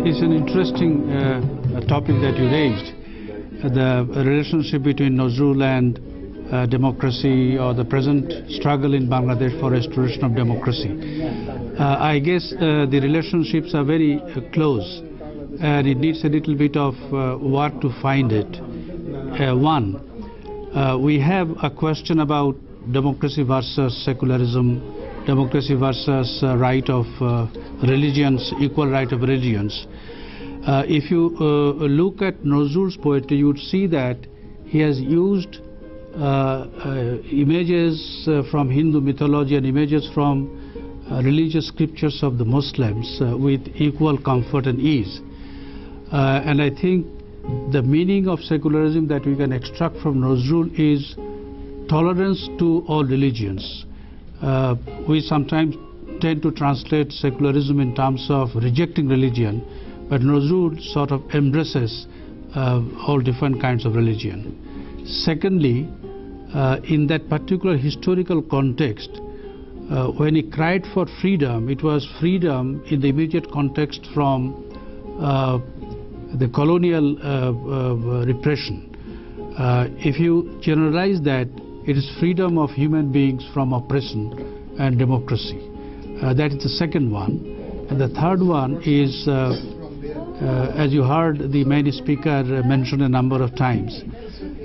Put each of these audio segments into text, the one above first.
It's an interesting topic that you raised, the relationship between Nazrul and democracy, or the present struggle in Bangladesh for restoration of democracy. I guess the relationships are very close, and it needs a little bit of work to find it. One, we have a question about democracy versus secularism, democracy versus right of religions, equal right of religions. If you look at Nazrul's poetry, you would see that he has used images from Hindu mythology and images from religious scriptures of the Muslims with equal comfort and ease. And I think the meaning of secularism that we can extract from Nazrul is tolerance to all religions. We sometimes tend to translate secularism in terms of rejecting religion, but Nazrul sort of embraces all different kinds of religion. Secondly, in that particular historical context, when he cried for freedom, it was freedom in the immediate context from the colonial repression. If you generalize that, it is freedom of human beings from oppression and democracy. That is the second one. And the third one is, as you heard the main speaker mention a number of times,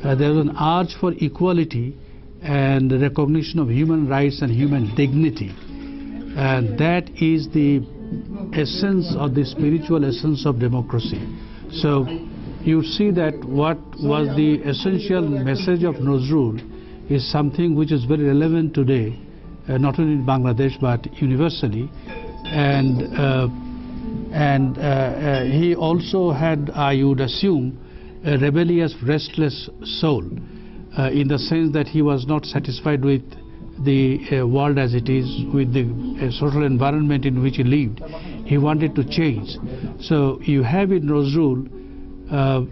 there is an urge for equality and recognition of human rights and human dignity. And that is the essence or the spiritual essence of democracy. So you see that what was the essential message of Nazrul is something which is very relevant today, not only in Bangladesh but universally. And he also had, I would assume, a rebellious, restless soul, in the sense that he was not satisfied with the world as it is, with the social environment in which he lived. He wanted to change. So you have in Nazrul a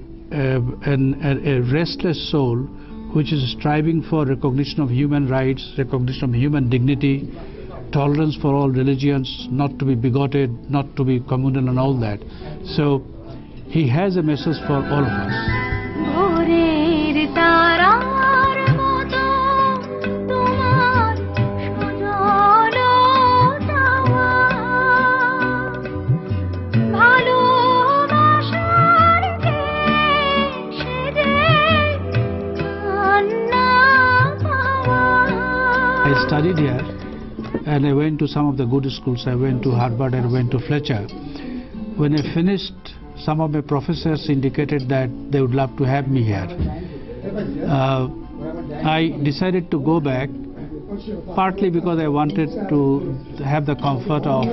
restless soul which is striving for recognition of human rights, recognition of human dignity, tolerance for all religions, not to be bigoted, not to be communal and all that. So he has a message for all of us. I studied here and I went to some of the good schools. I went to Harvard, I went to Fletcher. When I finished, some of my professors indicated that they would love to have me here. I decided to go back, partly because I wanted to have the comfort of,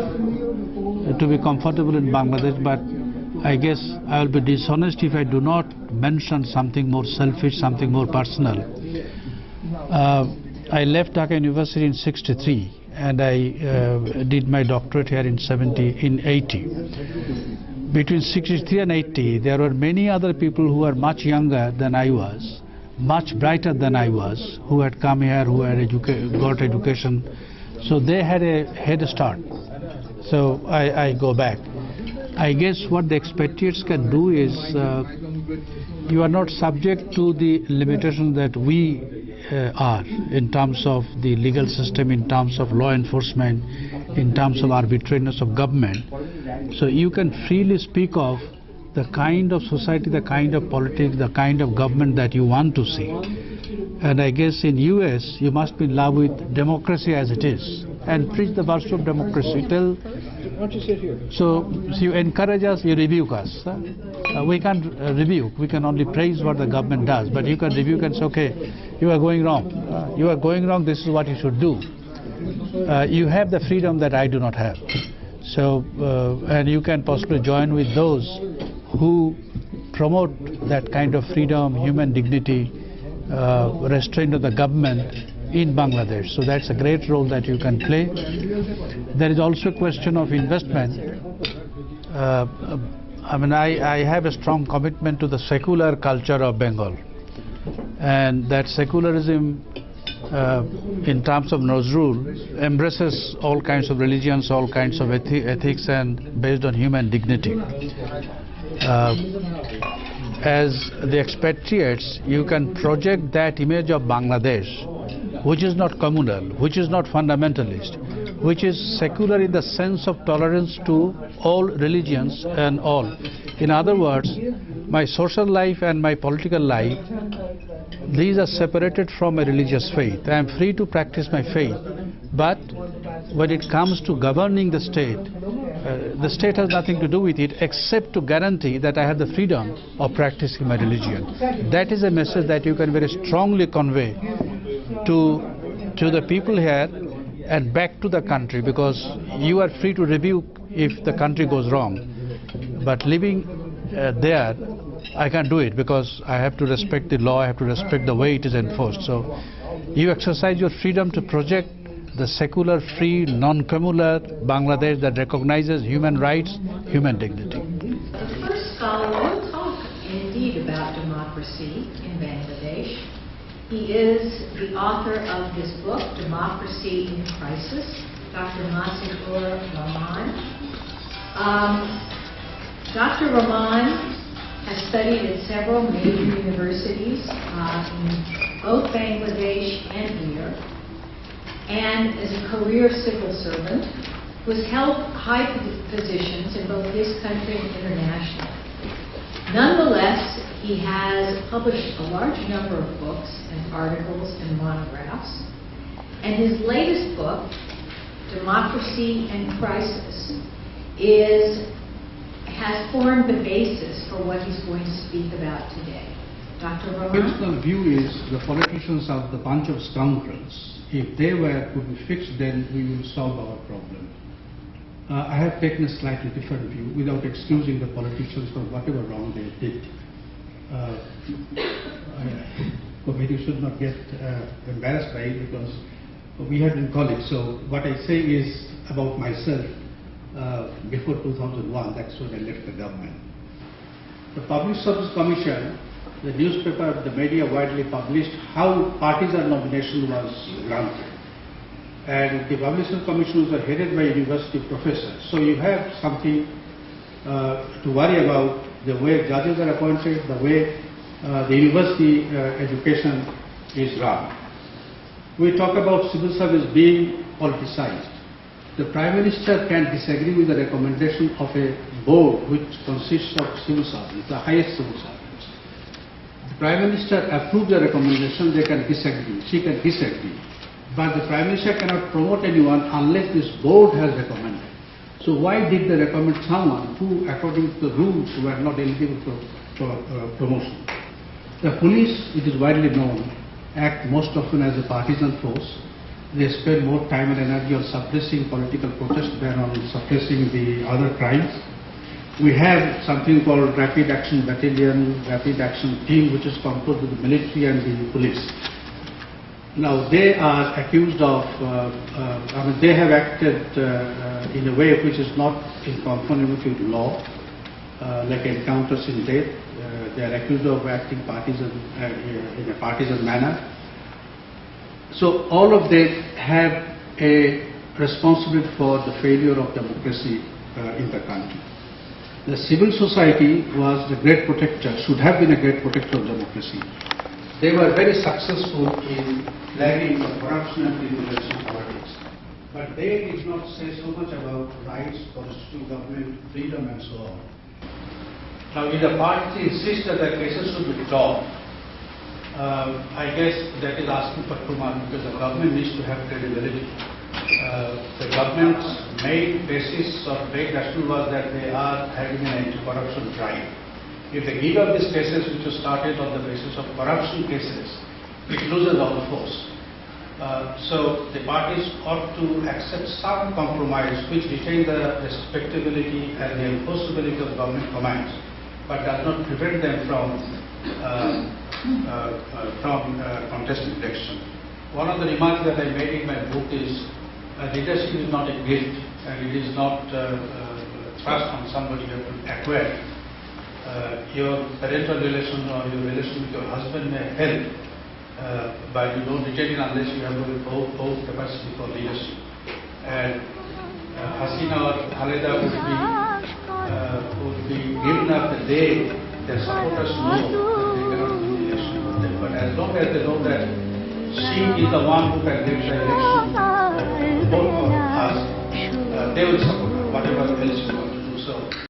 to be comfortable in Bangladesh, but I guess I will be dishonest if I do not mention something more selfish, something more personal. I left Dhaka University in '63 and I did my doctorate here in 80. Between '63 and '80, there were many other people who were much younger than I was, much brighter than I was, who had come here, who had got education. So they had a head start. So I go back. I guess what the expatriates can do is, you are not subject to the limitation that we are in terms of the legal system, in terms of law enforcement, in terms of arbitrariness of government. So you can freely speak of the kind of society, the kind of politics, the kind of government that you want to see. And I guess in US you must be in love with democracy as it is and preach the virtue of democracy. So you encourage us, you rebuke us. We can't rebuke, we can only praise what the government does, but you can rebuke and say, okay, you are going wrong. You are going wrong, this is what you should do. You have the freedom that I do not have. So, and you can possibly join with those who promote that kind of freedom, human dignity, restraint of the government in Bangladesh. So that's a great role that you can play. There is also a question of investment. I mean, I have a strong commitment to the secular culture of Bengal. and that secularism in terms of Nazrul embraces all kinds of religions, all kinds of ethics, and based on human dignity. As the expatriates, you can project that image of Bangladesh, which is not communal, which is not fundamentalist, which is secular in the sense of tolerance to all religions and all. In other words, my social life and my political life, these are separated from a religious faith. I am free to practice my faith, but when it comes to governing the state has nothing to do with it except to guarantee that I have the freedom of practicing my religion. That is a message that you can very strongly convey to the people here and back to the country, because you are free to rebuke if the country goes wrong. But living there, I can't do it because I have to respect the law, I have to respect the way it is enforced. So you exercise your freedom to project the secular, free, non-communal Bangladesh that recognizes human rights, human dignity. The first scholar will talk indeed about democracy in Bangladesh. He is the author of this book, Democracy in Crisis, Dr. Mashiur Rahman. Dr. Rahman has studied at several major universities in both Bangladesh and here, and as a career civil servant, was held high positions in both this country and internationally. Nonetheless, he has published a large number of books and articles and monographs, and his latest book, Democracy and Crisis, has formed the basis for what he's going to speak about today. Dr. Rahman? The personal view is the politicians are the bunch of scoundrels. If they could be fixed, then we will solve our problem. I have taken a slightly different view without excusing the politicians for whatever wrong they did. You should not get embarrassed by it because we have been colleagues. So what I say is about myself. Before 2001, that's when I left the government. The Public Service Commission, the newspaper, the media widely published how partisan nomination was granted. And the Public Service Commission was headed by university professors. So you have something to worry about, the way judges are appointed, the way the university education is run. We talk about civil service being politicized. The Prime Minister can disagree with the recommendation of a board which consists of civil servants, the highest civil servants. The Prime Minister approves the recommendation, they can disagree, she can disagree. But the Prime Minister cannot promote anyone unless this board has recommended. So why did they recommend someone who, according to the rules, were not eligible for promotion? The police, it is widely known, act most often as a partisan force. They spend more time and energy on suppressing political protest than on suppressing the other crimes. We have something called Rapid Action Battalion, Rapid Action Team, which is composed of the military and the police. Now they are accused of, they have acted in a way which is not in conformity with law, like encounters in death. They are accused of acting partisan in a partisan manner. So all of them have a responsibility for the failure of democracy in the country. The civil society was the great protector, should have been a great protector of democracy. They were very successful in flagging the corruption and privilege in politics. But they did not say so much about rights, constitutional government, freedom and so on. Now if the party insists that the cases should be resolved, I guess that is asking for too much because the government needs to have credibility. The government's main basis or main rationale was that they are having an anti-corruption drive. If they give up these cases which are started on the basis of corruption cases, it loses all the force. So the parties ought to accept some compromise which retain the respectability and the enforceability of government commands, but does not prevent them from contesting election. One of the remarks that I made in my book is leadership is not a gift and it is not trust on somebody you have to acquire. your parental relation or your relation with your husband may help, but you don't retain it unless you have both capacity for leadership. And Hasina or Khaleda would be given up the day their supporters know that they cannot do the election for them. But as long as they know that she is the one who can give the election for both of us, they will support her, whatever else you want to do. So